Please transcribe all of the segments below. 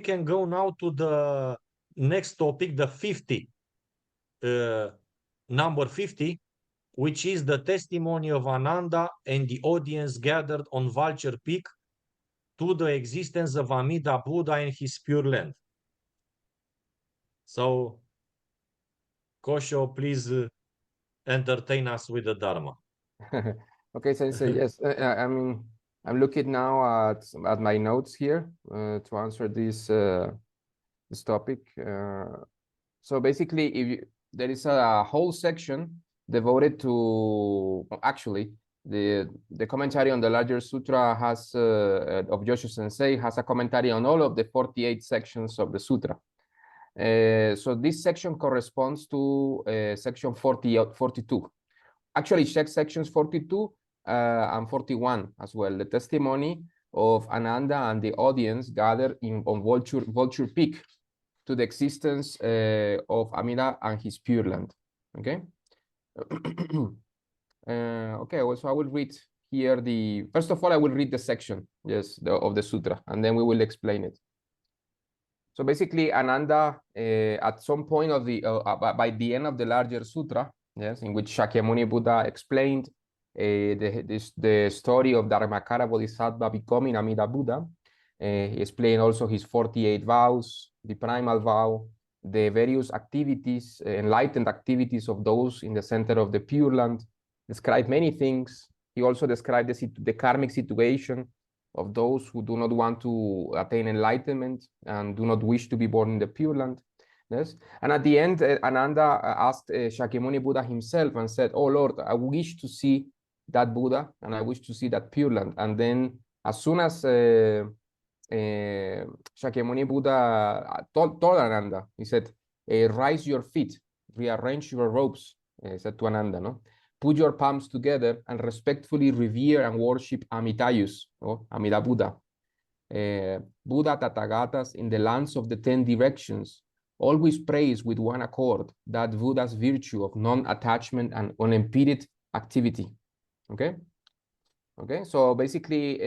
can go now to the next topic, the 50, number 50, which is the testimony of Ananda and the audience gathered on Vulture Peak to the existence of Amida Buddha and his Pure Land. So, Kosho, please entertain us with the Dharma. Okay, Sensei, yes. I mean, I'm looking now at my notes here to answer this topic. So basically, there is a whole section devoted to, actually, the commentary on the larger sutra has of Joshu Sensei has a commentary on all of the 48 sections of the sutra. So this section corresponds to section 42. Actually, check sections 42 and 41 as well. The testimony of Ananda and the audience gathered on Vulture Peak to the existence of Amida and his Pure Land. Okay. Okay. So I will read here first of all, I will read the section, yes, of the sutra, and then we will explain it. So basically, Ananda, at some point of by the end of the larger sutra, yes, in which Shakyamuni Buddha explained the story of Dharmakara Bodhisattva becoming Amida Buddha. He explained also his 48 vows, the primal vow, the various activities, enlightened activities of those in the center of the Pure Land, described many things. He also described the karmic situation of those who do not want to attain enlightenment and do not wish to be born in the Pure Land. Yes. And at the end, Ananda asked Shakyamuni Buddha himself and said, "Oh Lord, I wish to see that Buddha and I wish to see that Pure Land." And then as soon as Shakyamuni Buddha told Ananda, he said, "Rise your feet, rearrange your robes," said to Ananda, no? "Put your palms together and respectfully revere and worship Amitayus, or Amida Buddha. Buddha Tathagatas in the lands of the 10 directions always praise with one accord that Buddha's virtue of non-attachment and unimpeded activity." Okay? Okay, so basically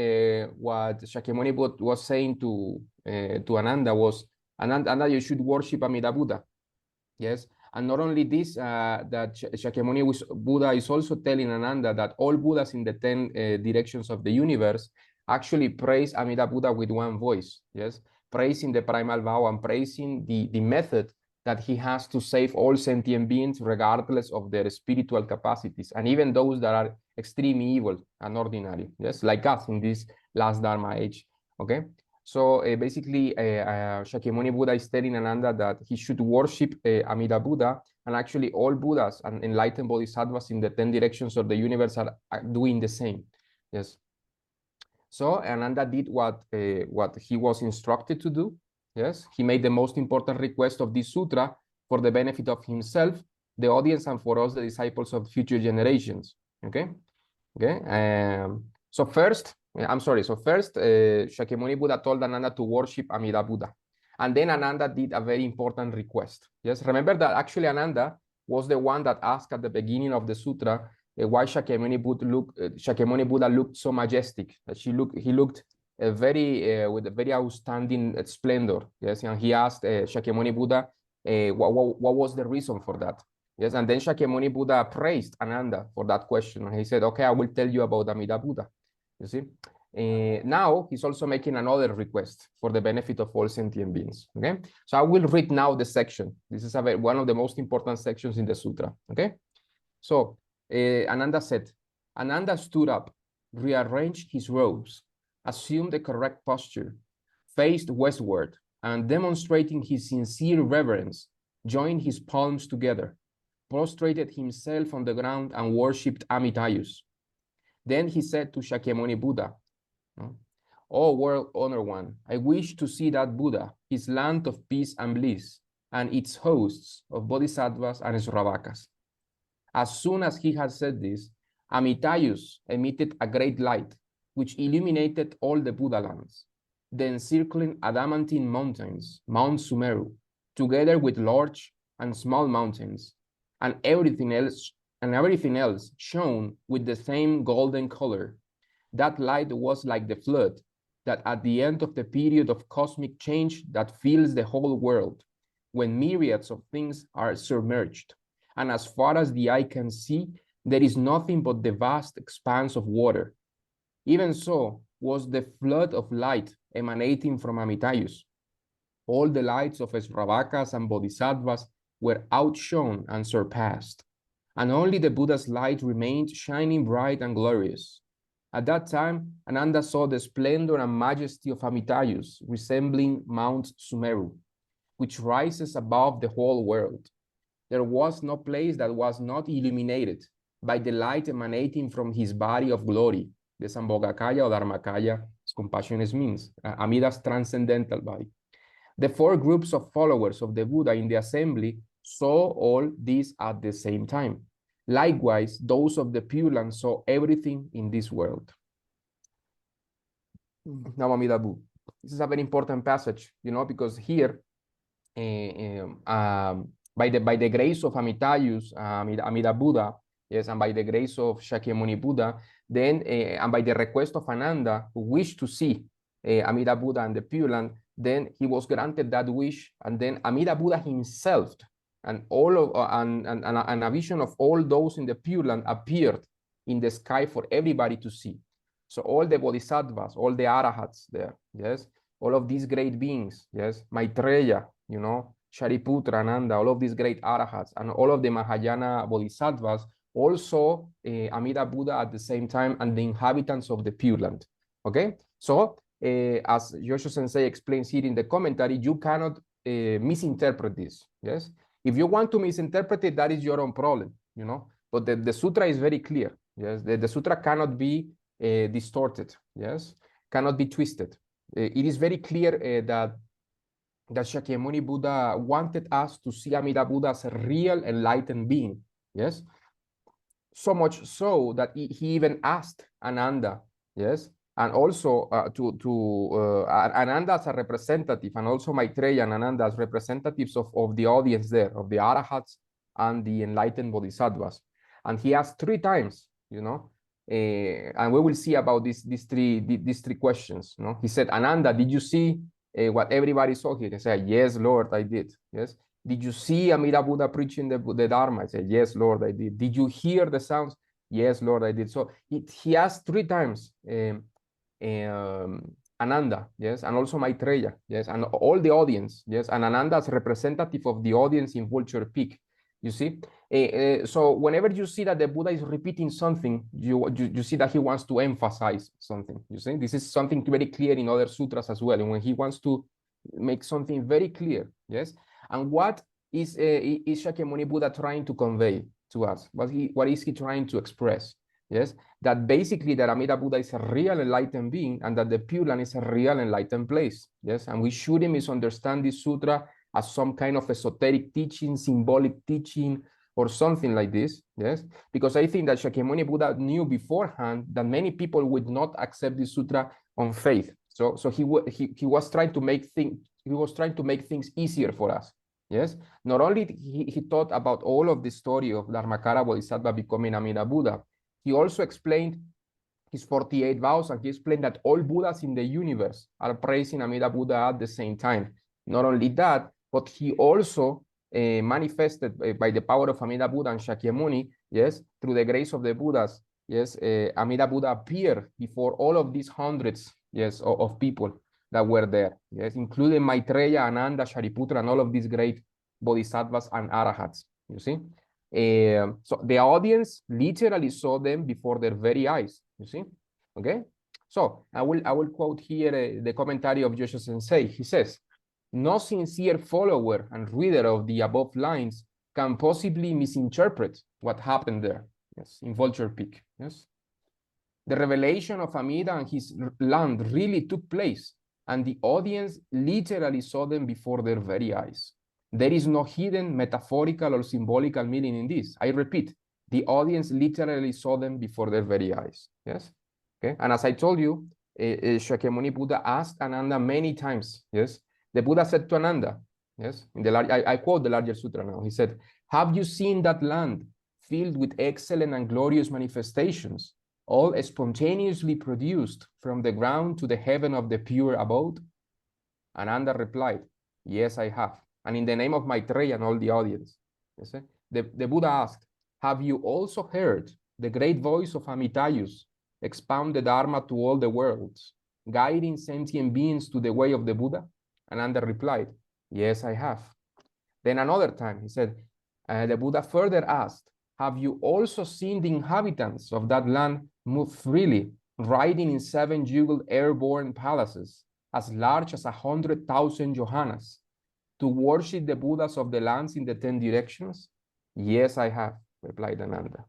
what Shakyamuni Buddha was saying to Ananda was, Ananda, you should worship Amida Buddha. Yes, and not only this, that Shakyamuni Buddha is also telling Ananda that all Buddhas in the 10 directions of the universe actually praise Amida Buddha with one voice. Yes, praising the primal vow and praising the method that he has to save all sentient beings regardless of their spiritual capacities, and even those that are extremely evil and ordinary, yes, like us in this last Dharma age. Okay, so basically Shakyamuni Buddha is telling Ananda that he should worship Amida Buddha, and actually all Buddhas and enlightened bodhisattvas in the 10 directions of the universe are doing the same. Yes. So Ananda did what he was instructed to do. Yes, he made the most important request of this sutra for the benefit of himself, the audience, and for us, the disciples of future generations. Okay, okay. So first, Shakyamuni Buddha told Ananda to worship Amida Buddha, and then Ananda did a very important request. Yes, remember that actually Ananda was the one that asked at the beginning of the sutra why Shakyamuni Buddha looked so majestic. That he looked with a very outstanding splendor. Yes, and he asked Shakyamuni Buddha what was the reason for that. Yes, and then Shakyamuni Buddha praised Ananda for that question. And he said, "Okay, I will tell you about Amida Buddha." You see, now he's also making another request for the benefit of all sentient beings. Okay, so I will read now the section. This is one of the most important sections in the sutra. Okay, so Ananda said, Ananda stood up, rearranged his robes, assumed the correct posture, faced westward, and demonstrating his sincere reverence, joined his palms together, prostrated himself on the ground, and worshipped Amitayus. Then he said to Shakyamuni Buddha, "O world-honored one, I wish to see that Buddha, his land of peace and bliss, and its hosts of bodhisattvas and sravakas." As soon as he had said this, Amitayus emitted a great light, which illuminated all the Buddha lands, the encircling adamantine mountains, Mount Sumeru, together with large and small mountains, and everything else shone with the same golden color. That light was like the flood, that at the end of the period of cosmic change that fills the whole world, when myriads of things are submerged, and as far as the eye can see, there is nothing but the vast expanse of water. Even so was the flood of light emanating from Amidaji. All the lights of Sravakas and Bodhisattvas were outshone and surpassed, and only the Buddha's light remained shining bright and glorious. At that time, Ananda saw the splendor and majesty of Amidaji, resembling Mount Sumeru, which rises above the whole world. There was no place that was not illuminated by the light emanating from his body of glory, the Sambhogakaya or Dharmakaya, as compassionate means, Amida's transcendental body. The four groups of followers of the Buddha in the assembly saw all this at the same time. Likewise, those of the Pure Land saw everything in this world. Now, Amida Bu. This is a very important passage, because here, by the grace of Amidaji, Amida Buddha, yes, and by the grace of Shakyamuni Buddha, then, and by the request of Ananda, who wished to see Amida Buddha and the Pure Land, then he was granted that wish, and then Amida Buddha himself and all of and a vision of all those in the Pure Land appeared in the sky for everybody to see. So all the bodhisattvas, all the arahats there, yes, all of these great beings, yes, Maitreya, Shariputra, Ananda, all of these great arahats, and all of the Mahayana bodhisattvas also Amida Buddha at the same time, and the inhabitants of the Pure Land. Okay, so as Yosho Sensei explains here in the commentary, you cannot misinterpret this. Yes, if you want to misinterpret it, that is your own problem, But the sutra is very clear. Yes, the sutra cannot be distorted. Yes, cannot be twisted. It is very clear that Shakyamuni Buddha wanted us to see Amida Buddha as a real enlightened being. Yes, so much so that he even asked Ananda. Yes. And also Ananda as a representative, and also Maitreya and Ananda as representatives of the audience there, of the arahats and the enlightened bodhisattvas. And he asked 3 times, and we will see about these three questions. He said, Ananda, did you see what everybody saw here? He said, yes, Lord, I did. Yes. Did you see Amida Buddha preaching the Dharma? I said, yes, Lord, I did. Did you hear the sounds? Yes, Lord, I did. So he asked 3 times. Ananda, yes, and also Maitreya, yes, and all the audience, yes, and Ananda as representative of the audience in Vulture Peak, you see. So whenever you see that the Buddha is repeating something, you see that he wants to emphasize something, you see. This is something very clear in other sutras as well, and when he wants to make something very clear, yes. And what is Shakyamuni Buddha trying to convey to us? What is he trying to express? Yes, that basically that Amida Buddha is a real enlightened being, and that the Pure Land is a real enlightened place. Yes, and we shouldn't misunderstand this sutra as some kind of esoteric teaching, symbolic teaching, or something like this. Yes, because I think that Shakyamuni Buddha knew beforehand that many people would not accept this sutra on faith. So he was trying to make things easier for us. Yes, not only he thought about all of the story of Dharmakara Bodhisattva becoming Amida Buddha, he also explained his 48 vows, and he explained that all Buddhas in the universe are praising Amida Buddha at the same time. Not only that, but he also manifested by the power of Amida Buddha and Shakyamuni, yes, through the grace of the Buddhas, yes, Amida Buddha appeared before all of these hundreds, yes, of people that were there, yes, including Maitreya, Ananda, Shariputra, and all of these great bodhisattvas and arahats, you see. So the audience literally saw them before their very eyes, you see. Okay, so I will quote here the commentary of Yosho Sensei. He says, no sincere follower and reader of the above lines can possibly misinterpret what happened there, yes, in Vulture Peak. Yes, the revelation of Amida and his land really took place, and the audience literally saw them before their very eyes. There is no hidden metaphorical or symbolical meaning in this. I repeat, the audience literally saw them before their very eyes. Yes. Okay. And as I told you, Shakyamuni Buddha asked Ananda many times. Yes. The Buddha said to Ananda, yes, in the I quote the larger sutra now. He said, "Have you seen that land filled with excellent and glorious manifestations? all spontaneously produced from the ground to the heaven of the pure abode? Ananda replied, yes, I have. And in the name of Maitreya and all the audience. You see? The Buddha asked, have you also heard the great voice of Amidaji expound the Dharma to all the worlds, guiding sentient beings to the way of the Buddha? Ananda replied, yes, I have. Then another time he said, the Buddha further asked, have you also seen the inhabitants of that land move freely, riding in 7 jeweled airborne palaces, as large as 100,000 Johannas, to worship the Buddhas of the lands in the 10 directions? Yes, I have, replied Ananda.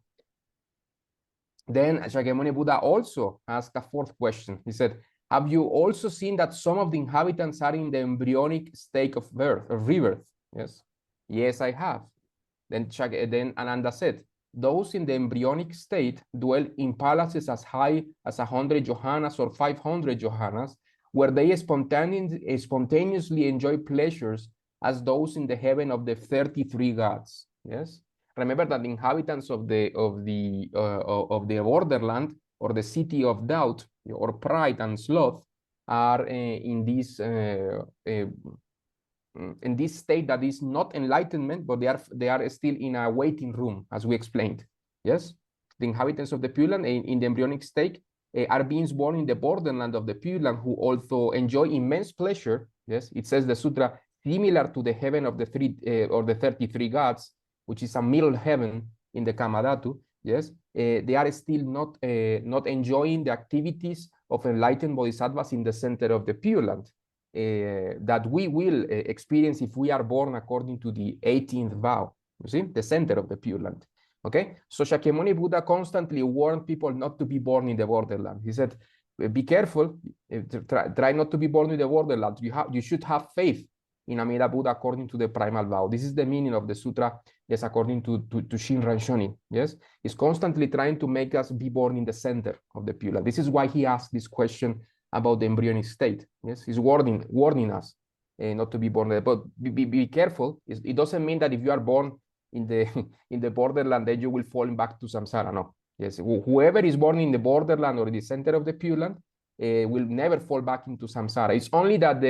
Then Shakyamuni Buddha also asked a fourth question. He said, have you also seen that some of the inhabitants are in the embryonic state of rebirth? Yes. Yes, I have. Then Ananda said, those in the embryonic state dwell in palaces as high as 100 Johannas or 500 Johannas, where they spontaneously enjoy pleasures as those in the heaven of the 33 gods. Yes. Remember that the inhabitants of the borderland, or the city of doubt, or pride and sloth, are in this state that is not enlightenment, but they are still in a waiting room, as we explained. Yes, the inhabitants of the Pure Land in the embryonic state are beings born in the borderland of the Pure Land, who also enjoy immense pleasure. Yes, it says the sutra, similar to the heaven of the 33 gods, which is a middle heaven in the Kamadhatu. Yes, they are still not enjoying the activities of enlightened bodhisattvas in the center of the Pure Land. That we will experience if we are born according to the 18th vow, you see, the center of the Pure Land. Okay, so Shakyamuni Buddha constantly warned people not to be born in the borderland. He said, be careful, try not to be born in the borderland. You should have faith in Amida Buddha according to the primal vow. This is the meaning of the sutra, yes, according to Shinran Shonin. Yes, he's constantly trying to make us be born in the center of the Pure Land. This is why he asked this question about the embryonic state. Yes, he's warning us not to be born there. But be careful. It doesn't mean that if you are born in the borderland, then you will fall back to samsara. No. Yes, whoever is born in the borderland or in the center of the Pure Land will never fall back into samsara. It's only that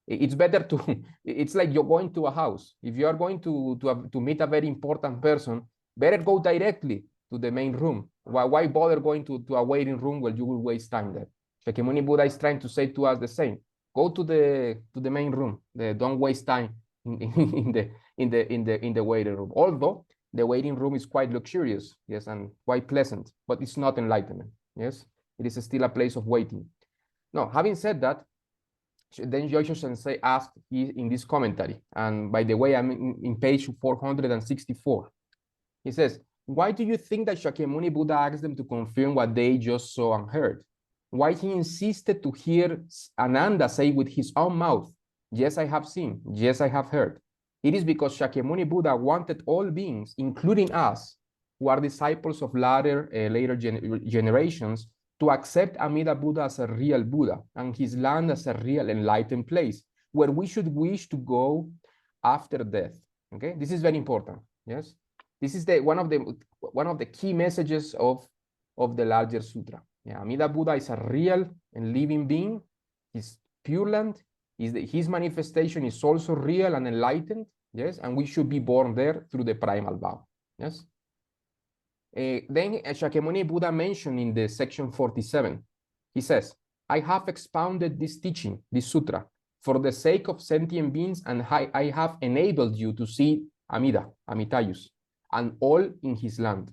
it's better to. It's like you're going to a house. If you are going to meet a very important person, better go directly to the main room. Why bother going to a waiting room where you will waste time there? Shakyamuni Buddha is trying to say to us the same. Go to the main room. Don't waste time in the waiting room. Although the waiting room is quite luxurious, yes, and quite pleasant, but it's not enlightenment. Yes, it is still a place of waiting. Now, having said that, then Jodo Sensei asked in this commentary, and by the way, I'm in page 464. He says, why do you think that Shakyamuni Buddha asked them to confirm what they just saw and heard? Why he insisted to hear Ananda say with his own mouth, yes, I have seen, yes, I have heard. It is because Shakyamuni Buddha wanted all beings, including us, who are disciples of later generations, to accept Amida Buddha as a real Buddha and his land as a real enlightened place where we should wish to go after death. Okay, this is very important. Yes, this is one of the key messages of the larger sutra. Yeah, Amida Buddha is a real and living being. His Pure Land, his manifestation is also real and enlightened. Yes, and we should be born there through the primal vow. Yes. Then Shakyamuni Buddha mentioned in the section 47, he says, I have expounded this teaching, this sutra, for the sake of sentient beings, and I have enabled you to see Amida, Amidaji, and all in his land.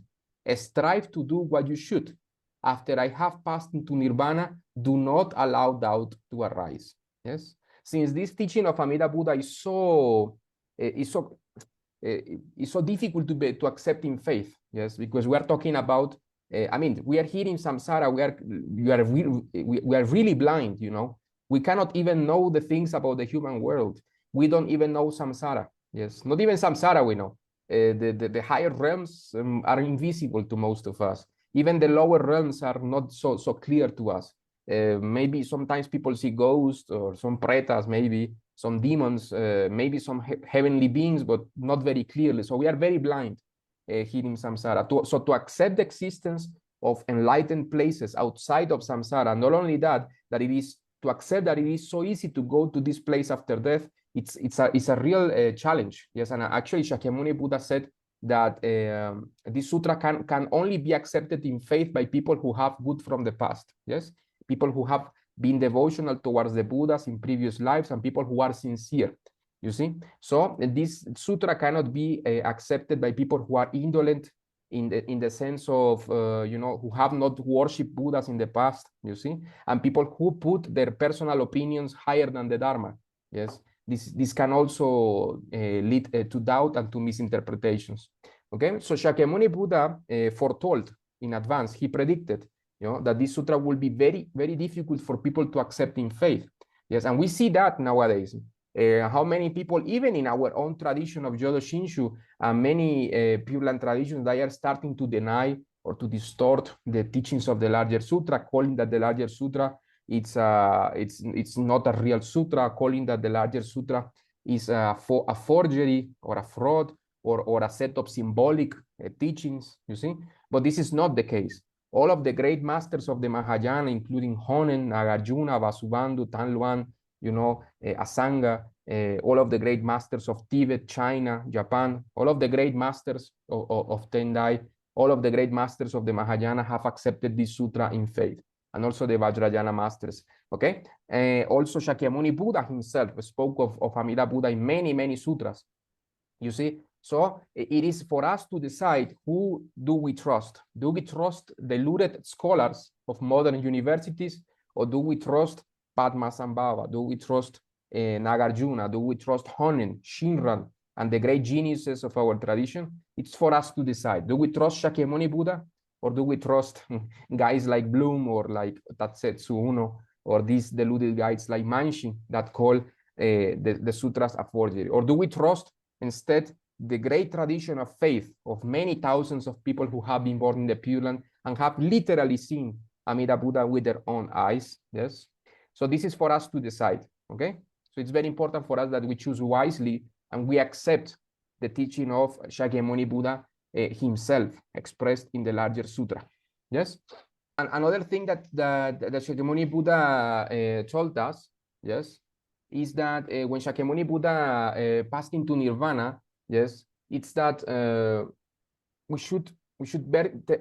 Strive to do what you should. After I have passed into nirvana, do not allow doubt to arise. Yes, since this teaching of Amida Buddha is so difficult to accept in faith. Yes, because we are talking about. I mean, we are here in samsara. We are really blind. You know, we cannot even know the things about the human world. We don't even know samsara. Yes, not even samsara we know. The higher realms are invisible to most of us. Even the lower realms are not so clear to us. Maybe sometimes people see ghosts or some pretas, maybe some demons, maybe some heavenly beings, but not very clearly. So we are very blind here in samsara. So to accept the existence of enlightened places outside of samsara. Not only that, that it is to accept that it is so easy to go to this place after death. It's a real challenge. Yes, and actually Shakyamuni Buddha said that this sutra can only be accepted in faith by people who have good from the past. Yes, people who have been devotional towards the Buddhas in previous lives and people who are sincere. You see, so this sutra cannot be accepted by people who are indolent in the sense of who have not worshipped Buddhas in the past. You see, and people who put their personal opinions higher than the Dharma. Yes, this can also lead to doubt and to misinterpretations. Okay, so Shakyamuni Buddha foretold in advance. He predicted, that this sutra will be very, very difficult for people to accept in faith. Yes, and we see that nowadays. How many people, even in our own tradition of Jodo Shinshu, and many Pure Land traditions, they are starting to deny or to distort the teachings of the larger sutra, calling that the larger sutra it's not a real sutra, calling that the larger sutra is a forgery or a fraud or a set of symbolic teachings. You see, but this is not the case. All of the great masters of the Mahayana, including Honen, Nagarjuna, Vasubandhu, Tanluan, Asanga, all of the great masters of Tibet, China, Japan, all of the great masters of Tendai, all of the great masters of the Mahayana have accepted this sutra in faith, and also the Vajrayana masters. Okay, also Shakyamuni Buddha himself spoke of Amida Buddha in many, many sutras. You see, so it is for us to decide who do we trust. Do we trust the deluded scholars of modern universities, or do we trust Padmasambhava? Do we trust Nagarjuna? Do we trust Honen, Shinran, and the great geniuses of our tradition? It's for us to decide. Do we trust Shakyamuni Buddha, or do we trust guys like Bloom or like Tatsetsu Uno, or these deluded guys like Manshi that call the sutras a forgery? Or do we trust instead the great tradition of faith of many thousands of people who have been born in the Pure Land and have literally seen Amida Buddha with their own eyes? Yes. So this is for us to decide. Okay. So it's very important for us that we choose wisely and we accept the teaching of Shakyamuni Buddha himself expressed in the larger sutra. Yes. And another thing that the Shakyamuni Buddha told us, yes, is that when Shakyamuni Buddha passed into nirvana, yes, it's that we should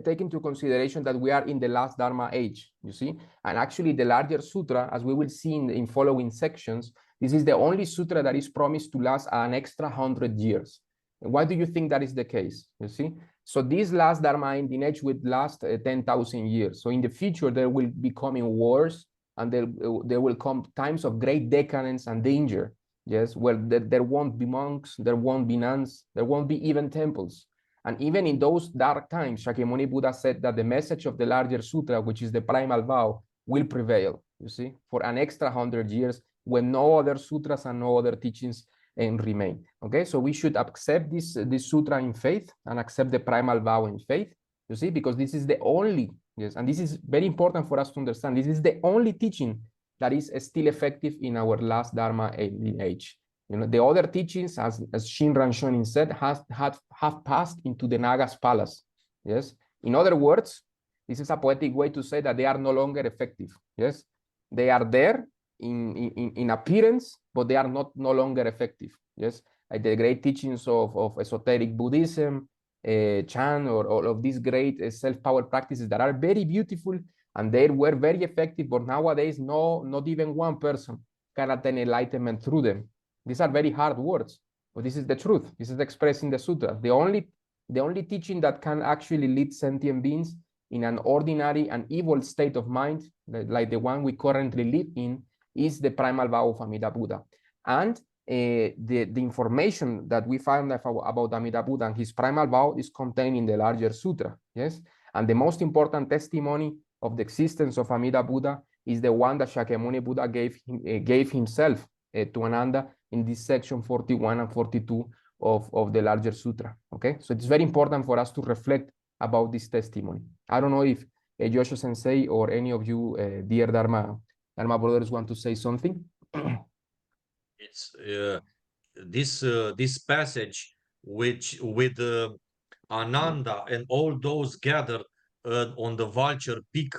take into consideration that we are in the last Dharma age, you see. And actually the larger sutra, as we will see in following sections, this is the only sutra that is promised to last an extra 100 years. Why do you think that is the case? You see, so this last Dharma ending age will last 10,000 years. So in the future, there will be coming wars, and there will come times of great decadence and danger. Yes, well, there won't be monks, there won't be nuns, there won't be even temples. And even in those dark times, Shakyamuni Buddha said that the message of the larger sutra, which is the primal vow, will prevail, you see, for an extra 100 years when no other sutras and no other teachings remain. Okay, so we should accept this sutra in faith and accept the primal vow in faith, you see, because this is the only, yes, and this is very important for us to understand, this is the only teaching that is still effective in our last Dharma age. The other teachings, as Shinran Shonin said, have passed into the Naga's palace. Yes. In other words, this is a poetic way to say that they are no longer effective. Yes, they are there in appearance, but they are no longer effective. Yes, like the great teachings of esoteric Buddhism, Chan, or all of these great self-power practices that are very beautiful and they were very effective, but nowadays not even one person can attain enlightenment through them. These are very hard words, but this is the truth. This is expressed in the sutra. The only teaching that can actually lead sentient beings in an ordinary and evil state of mind, like the one we currently live in, is the primal vow of Amida Buddha. And the information that we find about Amida Buddha and his primal vow is contained in the larger sutra. Yes, and the most important testimony of the existence of Amida Buddha is the one that Shakyamuni Buddha gave himself to Ananda in this section 41 and 42 of the larger sutra. Okay, so it's very important for us to reflect about this testimony. I don't know if Joshua Sensei or any of you, dear Dharma brothers, want to say something. It's this passage which with Ananda and all those gathered on the vulture peak,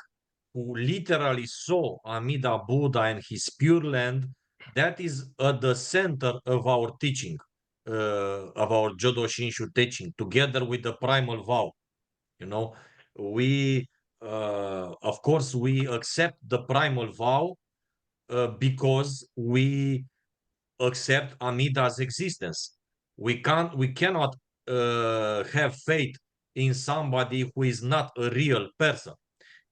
who literally saw Amida Buddha and his Pure Land, that is at the center of our teaching, of our Jodo Shinshu teaching, together with the primal vow. You know, we, of course, we accept the primal vow because we accept Amida's existence. We cannot have faith in somebody who is not a real person.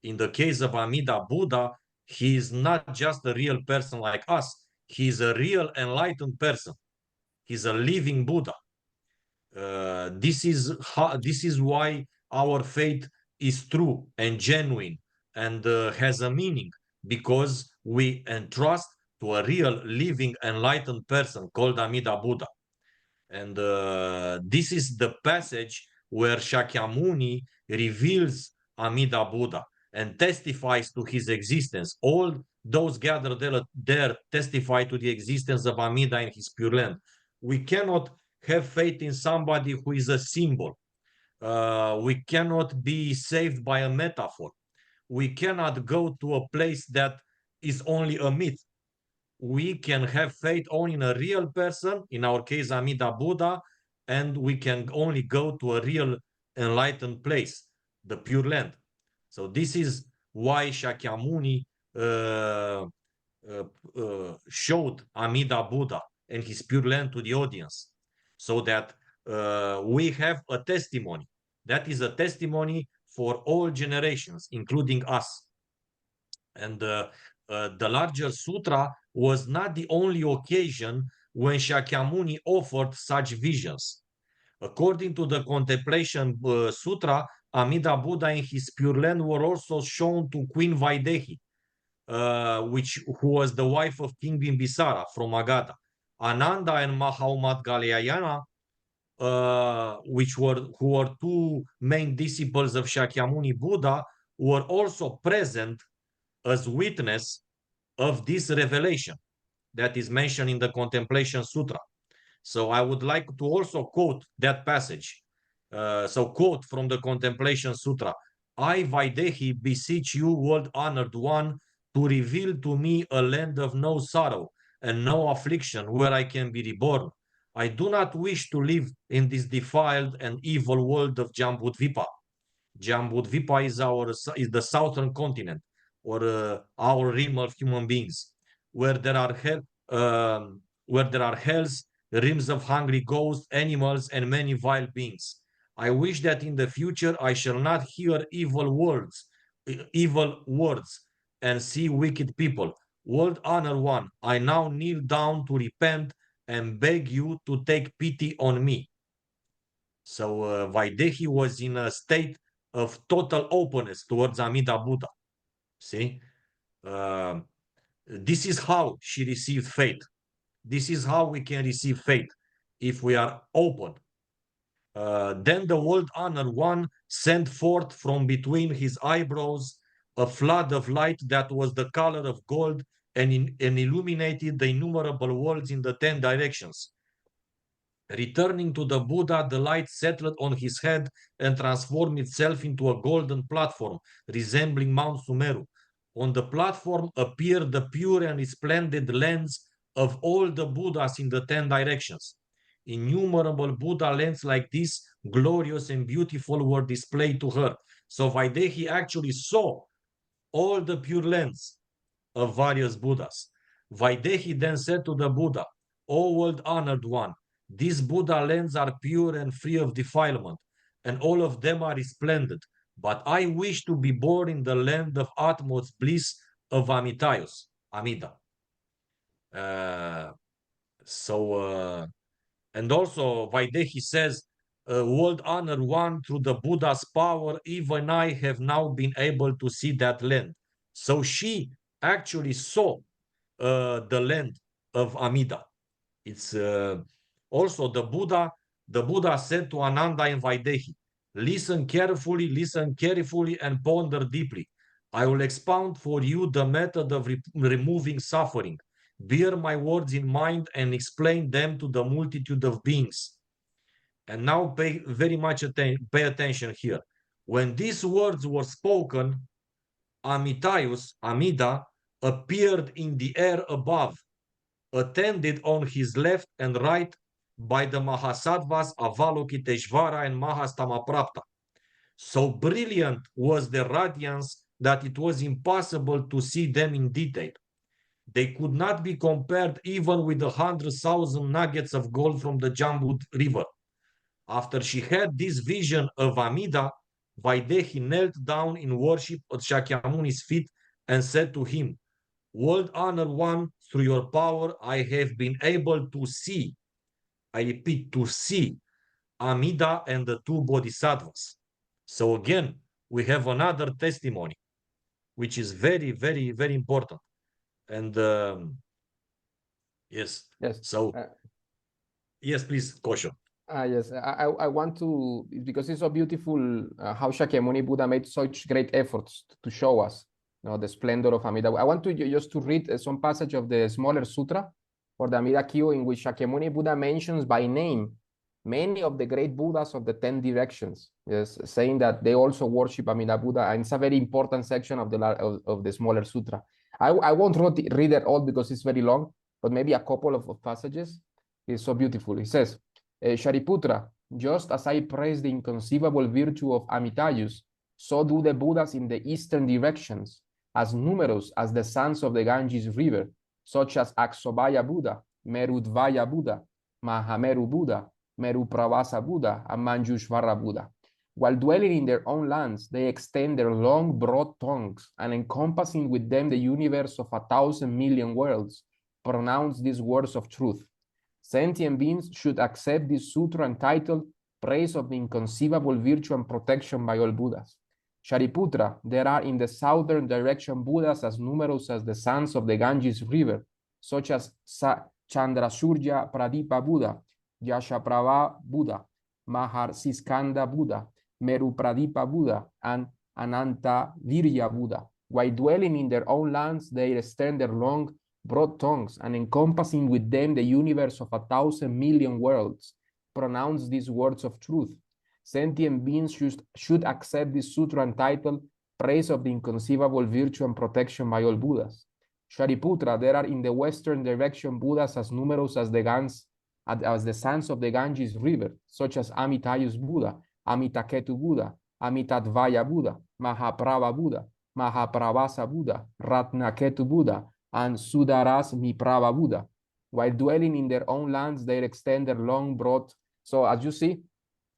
In the case of Amida Buddha, he is not just a real person like us. He is a real enlightened person. He's a living Buddha. This is why our faith is true and genuine and has a meaning, because we entrust to a real living enlightened person called Amida Buddha. And this is the passage where Shakyamuni reveals Amida Buddha and testifies to his existence. All those gathered there testify to the existence of Amida in his Pure Land. We cannot have faith in somebody who is a symbol. We cannot be saved by a metaphor. We cannot go to a place that is only a myth. We can have faith only in a real person, in our case, Amida Buddha, and we can only go to a real enlightened place, the Pure Land. So this is why Shakyamuni showed Amida Buddha and his Pure Land to the audience, so that we have a testimony. That is a testimony for all generations, including us. And the larger sutra was not the only occasion when Shakyamuni offered such visions. According to the Contemplation Sutra, Amida Buddha and his Pure Land were also shown to Queen Vaidehi, who was the wife of King Bimbisara from Magadha. Ananda and Mahaumat Galayana, who were two main disciples of Shakyamuni Buddha, were also present as witness of this revelation that is mentioned in the Contemplation Sutra. So I would like to also quote that passage. Quote from the Contemplation Sutra. I, Vaidehi, beseech you, world-honored one, to reveal to me a land of no sorrow and no affliction where I can be reborn. I do not wish to live in this defiled and evil world of Jambudvipa. Jambudvipa is the southern continent, or our realm of human beings, where there are hells, realms of hungry ghosts, animals, and many vile beings. I wish that in the future I shall not hear evil words, and see wicked people. World honor one, I now kneel down to repent and beg you to take pity on me. So Vaidehi was in a state of total openness towards Amida Buddha. See? This is how she received faith. This is how we can receive faith, if we are open. Then the world honored one sent forth from between his eyebrows a flood of light that was the color of gold and illuminated the innumerable worlds in the 10 directions. Returning to the Buddha, the light settled on his head and transformed itself into a golden platform resembling Mount Sumeru. On the platform appeared the pure and resplendent lands of all the Buddhas in the 10 directions. Innumerable Buddha lands like this, glorious and beautiful, were displayed to her. So Vaidehi actually saw all the pure lands of various Buddhas. Vaidehi then said to the Buddha, O world-honored one, these Buddha lands are pure and free of defilement, and all of them are resplendent. But I wish to be born in the land of utmost bliss of Amitayus, Amida. And also Vaidehi says, world honored one, through the Buddha's power, even I have now been able to see that land. So she actually saw the land of Amida. It's also the Buddha said to Ananda and Vaidehi, listen carefully and ponder deeply. I will expound for you the method of removing suffering. Bear my words in mind and explain them to the multitude of beings. And now pay attention here. When these words were spoken, Amida, appeared in the air above, attended on his left and right by the Mahasattvas Avalokiteshvara and Mahastamaprapta. So brilliant was their radiance that it was impossible to see them in detail. They could not be compared even with the 100,000 nuggets of gold from the Jambud River. After she had this vision of Amida, Vaidehi knelt down in worship at Shakyamuni's feet and said to him, World Honor One, through your power, I have been able to see, I repeat, to see Amida and the two bodhisattvas. So again, we have another testimony, which is very, very, very important. And yes, so yes, please, Kosho. Yes, I want to, because it's so beautiful how Shakyamuni Buddha made such great efforts to show us, the splendor of Amida. I want to just to read some passage of the smaller sutra or the Amida Kyo, in which Shakyamuni Buddha mentions by name many of the great Buddhas of the 10 directions, yes, saying that they also worship Amida Buddha, and it's a very important section of the smaller sutra. I won't read it all because it's very long, but maybe a couple of passages. It's so beautiful. It says, Shariputra, just as I praise the inconceivable virtue of Amitayus, so do the Buddhas in the eastern directions, as numerous as the sons of the Ganges River, such as Aksobhaya Buddha, Merudvaya Buddha, Mahameru Buddha, Merupravasa Buddha, and Manjushvara Buddha. While dwelling in their own lands, they extend their long, broad tongues, and encompassing with them the universe of 1,000 million worlds, pronounce these words of truth. Sentient beings should accept this sutra entitled Praise of the Inconceivable Virtue and Protection by All Buddhas. Shariputra, there are in the southern direction Buddhas as numerous as the sons of the Ganges River, such as Chandrasurya Pradipa Buddha, Yashaprava Buddha, Maharsiskanda Buddha, Meru Pradipa Buddha, and Ananta Virya Buddha. While dwelling in their own lands, they extend their long, broad tongues, and encompassing with them the universe of 1,000 million worlds, pronounce these words of truth. Sentient beings should accept this sutra entitled Praise of the Inconceivable Virtue and Protection by All Buddhas. Shariputra, there are in the western direction Buddhas as numerous as the sons of the Ganges River, such as Amitayus Buddha, Amitaketu Buddha, Amitadvaya Buddha, Mahaprabha Buddha, Mahapravasa Buddha, Ratnaketu Buddha, and Sudaras Miprava Buddha. While dwelling in their own lands, they extend their long, broad. So as you see,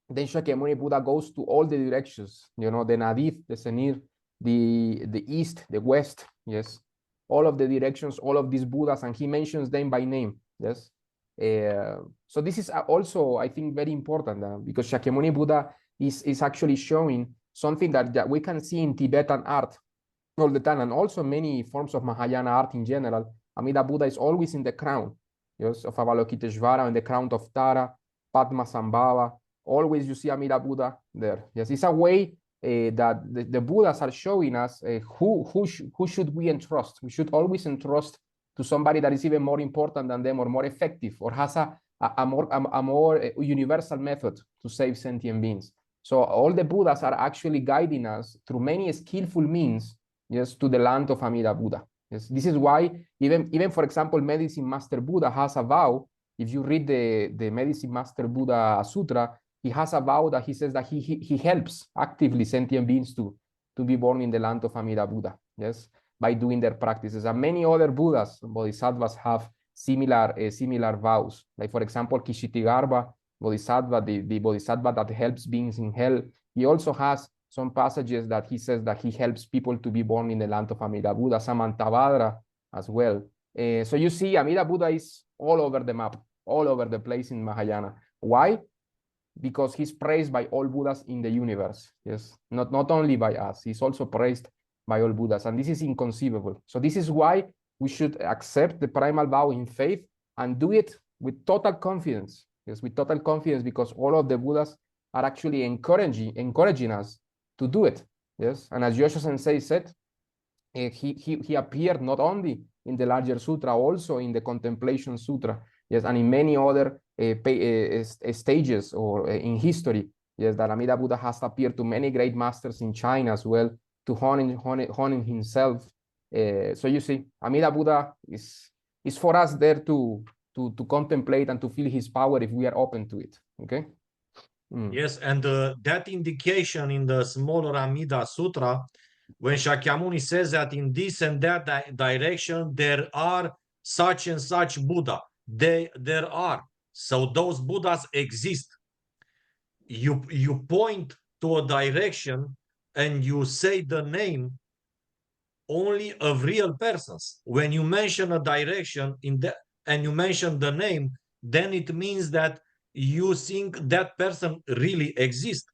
then Shakyamuni Buddha goes to all the directions, the Nadith, the Senir, the east, the west, yes, all of the directions, all of these Buddhas, and he mentions them by name, yes. So this is also, I think, very important because Shakyamuni Buddha is actually showing something that we can see in Tibetan art all the time, and also many forms of Mahayana art in general. Amida Buddha is always in the crown, yes, of Avalokiteshvara, in the crown of Tara, Padmasambhava. Always you see Amida Buddha there. Yes, it's a way that the Buddhas are showing us who should we entrust. We should always entrust to somebody that is even more important than them, or more effective, or has a more universal method to save sentient beings. So all the Buddhas are actually guiding us through many skillful means, yes, to the land of Amida Buddha. Yes, this is why even for example, Medicine Master Buddha has a vow. If you read the Medicine Master Buddha Sutra, he has a vow that he says that he helps actively sentient beings to be born in the land of Amida Buddha, yes, by doing their practices. And many other Buddhas, Bodhisattvas, have similar vows. Like for example, Kshittigarbha Bodhisattva, the Bodhisattva that helps beings in hell, he also has some passages that he says that he helps people to be born in the land of Amida Buddha. Samantabhadra as well. So you see, Amida Buddha is all over the map, all over the place in Mahayana. Why? Because he's praised by all Buddhas in the universe. Yes, not only by us, he's also praised by all Buddhas, and this is inconceivable. So this is why we should accept the primal vow in faith and do it with total confidence. Yes, with total confidence, because all of the Buddhas are actually encouraging us to do it. Yes, and as Yosho Sensei said, he appeared not only in the larger sutra, also in the Contemplation Sutra. Yes, and in many other stages or in history Yes, that Amida Buddha has appeared to many great masters in China as well to honing himself. So you see, Amida Buddha is for us there to contemplate and to feel his power if we are open to it. Okay. Yes, and that indication in the smaller Amida Sutra, when Shakyamuni says that in this and that direction there are such and such Buddha, there are. So those Buddhas exist. You point to a direction and you say the name only of real persons. When you mention a direction and you mention the name, then it means that you think that person really exists.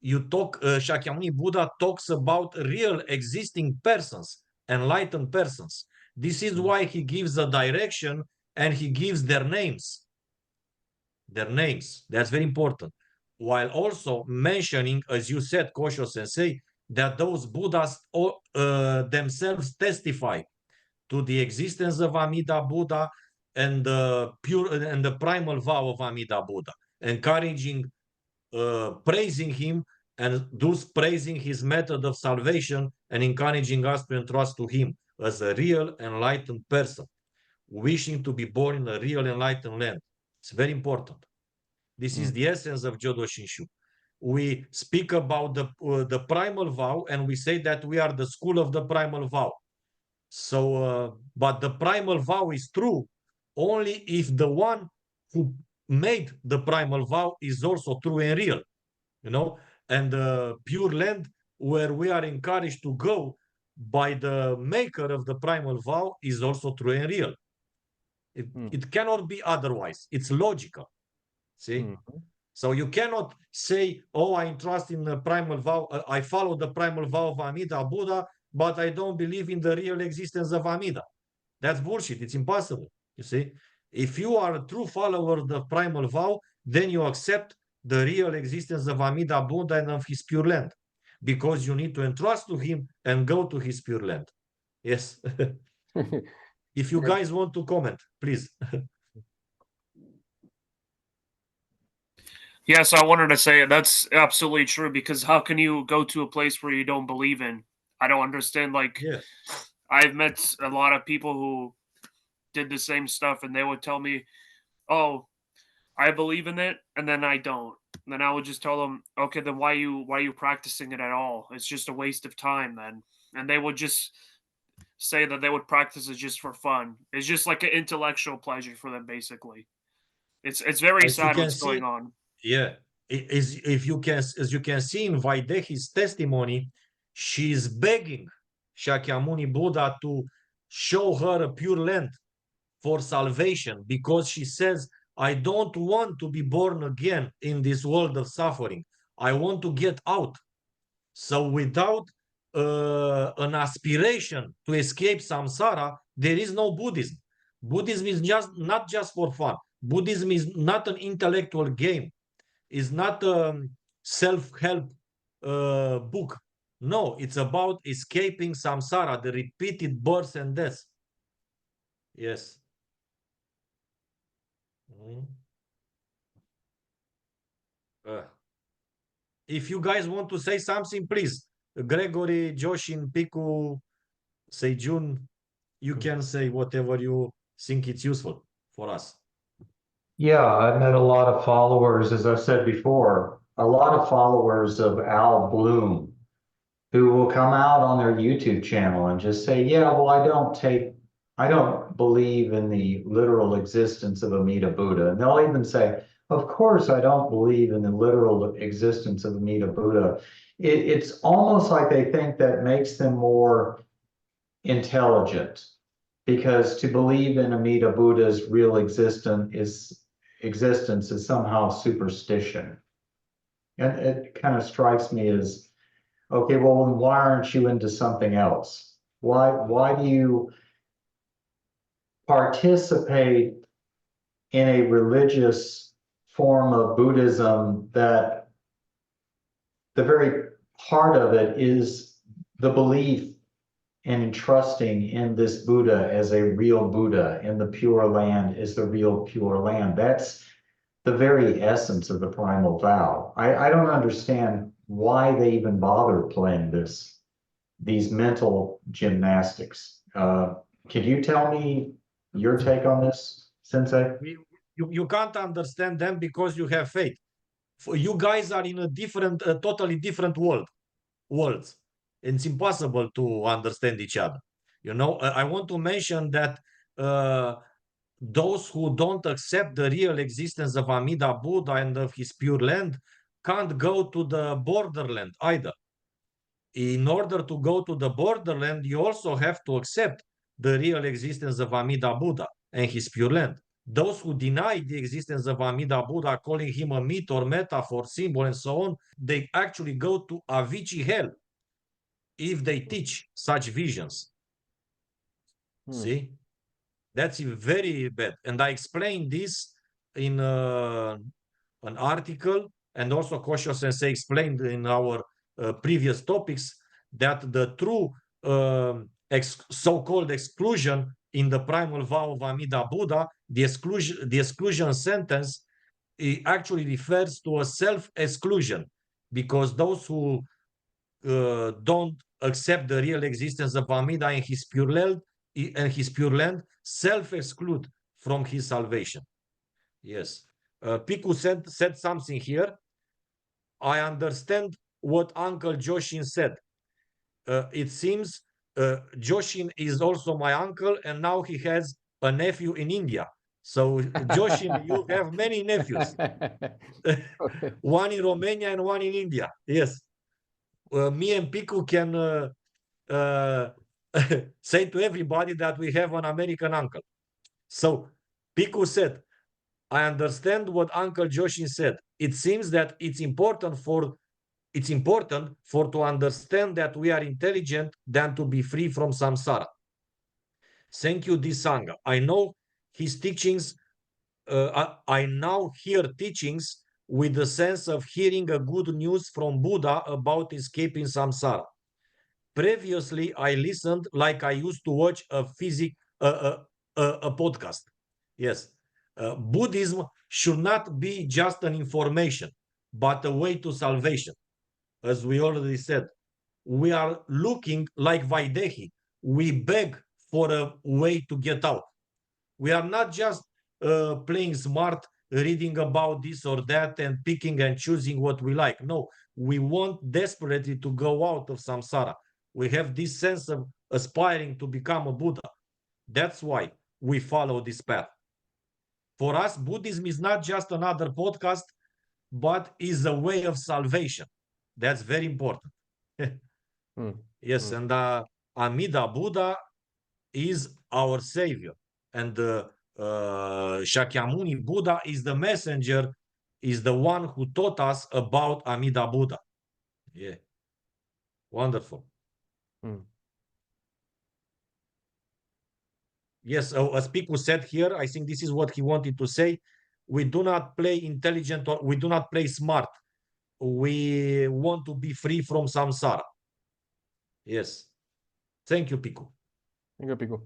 You talk, Shakyamuni Buddha talks about real existing persons, enlightened persons. This is why he gives a direction and he gives their names. Their names. That's very important. While also mentioning, as you said, Kosho Sensei, that those Buddhas themselves testify to the existence of Amida Buddha and the pure and the primal vow of Amida Buddha, encouraging, praising him, and thus praising his method of salvation and encouraging us to entrust to him as a real enlightened person, wishing to be born in a real enlightened land. It's very important. This is the essence of Jodo Shinshu. We speak about the primal vow and we say that we are the school of the primal vow. So, but the primal vow is true only if the one who made the primal vow is also true and real, you know, and the pure land where we are encouraged to go by the maker of the primal vow is also true and real. It cannot be otherwise. It's logical. See? So you cannot say, oh, I trust in the primal vow, I follow the primal vow of Amida Buddha, but I don't believe in the real existence of Amida. That's bullshit. It's impossible. You see? If you are a true follower of the primal vow, then you accept the real existence of Amida Buddha and of his pure land, because you need to entrust to him and go to his pure land. Yes. If you guys want to comment, please. Yes, I wanted to say that's absolutely true, because how can you go to a place where you don't believe in? I don't understand. Like, yeah. I've met a lot of people who did the same stuff and they would tell me, oh, I believe in it, and then I don't. And then I would just tell them, okay, then why are you practicing it at all? It's just a waste of time then. And they would just say that they would practice it just for fun. It's just like an intellectual pleasure for them, basically. It's very As you sad can what's see, going on. yeah, as you can see in Vaidehi's testimony, she's begging Shakyamuni Buddha to show her a pure land for salvation, because she says, I don't want to be born again in this world of suffering. I want to get out. So without an aspiration to escape samsara, there is no Buddhism. Buddhism is just not just for fun. Buddhism is not an intellectual game. It's not a self-help book. No, it's about escaping samsara, the repeated births and deaths. Yes. If you guys want to say something, please. Gregory, Joshin, Piku, Seijun, you can say whatever you think it's useful for us. Yeah, I've met a lot of followers, as I've said before, a lot of followers of Al Bloom who will come out on their YouTube channel and just say, yeah, well, I don't believe in the literal existence of Amida Buddha. And they'll even say, of course, I don't believe in the literal existence of Amida Buddha. It's almost like they think that makes them more intelligent, because to believe in Amida Buddha's real existence is somehow superstition. And it kind of strikes me as, okay, well, then why aren't you into something else? Why do you participate in a religious form of Buddhism that the very heart of it is the belief and trusting in this Buddha as a real Buddha, and the pure land is the real pure land? the very essence of the primal vow. I don't understand why they even bother playing these mental gymnastics. Could you tell me your take on this, Sensei? You can't understand them because you have faith. You guys are in a different, totally different worlds. It's impossible to understand each other. You know, I want to mention that those who don't accept the real existence of Amida Buddha and of his pure land can't go to the borderland either. In order to go to the borderland, you also have to accept the real existence of Amida Buddha and his pure land. Those who deny the existence of Amida Buddha, calling him a myth or metaphor, symbol, and so on, they actually go to Avicii hell if they teach such visions. See? That's very bad. And I explained this in an article, and also Kosho Sensei explained in our previous topics that the true so-called exclusion in the primal vow of Amida Buddha, the exclusion sentence, it actually refers to a self-exclusion, because those who don't accept the real existence of Amida and his pure land self-exclude from his salvation. Yes. Piku said something here. I understand what Uncle Joshin said. It seems Joshin is also my uncle, and now he has a nephew in India. So, Joshin, you have many nephews. One in Romania and one in India. Yes. Me and Piku can say to everybody that we have an American uncle. So Piku said, I understand what Uncle Joshin said. It seems that it's important for to understand that we are intelligent than to be free from samsara. Thank you, this sangha. I know his teachings. I now hear teachings with the sense of hearing a good news from Buddha about escaping samsara. Previously, I listened like I used to watch a podcast. Yes. Buddhism should not be just an information, but a way to salvation. As we already said, we are looking like Vaidehi. We beg for a way to get out. We are not just playing smart, reading about this or that and picking and choosing what we like. No, we want desperately to go out of samsara. We have this sense of aspiring to become a Buddha. That's why we follow this path. For us, Buddhism is not just another podcast, but is a way of salvation. That's very important. Yes, and Amida Buddha is our savior. And Shakyamuni Buddha is the messenger, is the one who taught us about Amida Buddha. Yeah. Wonderful. Yes, as Piku said here, I think this is what he wanted to say. We do not play intelligent or we do not play smart. We want to be free from samsara. Yes. Thank you, Piku. Thank you, Piku.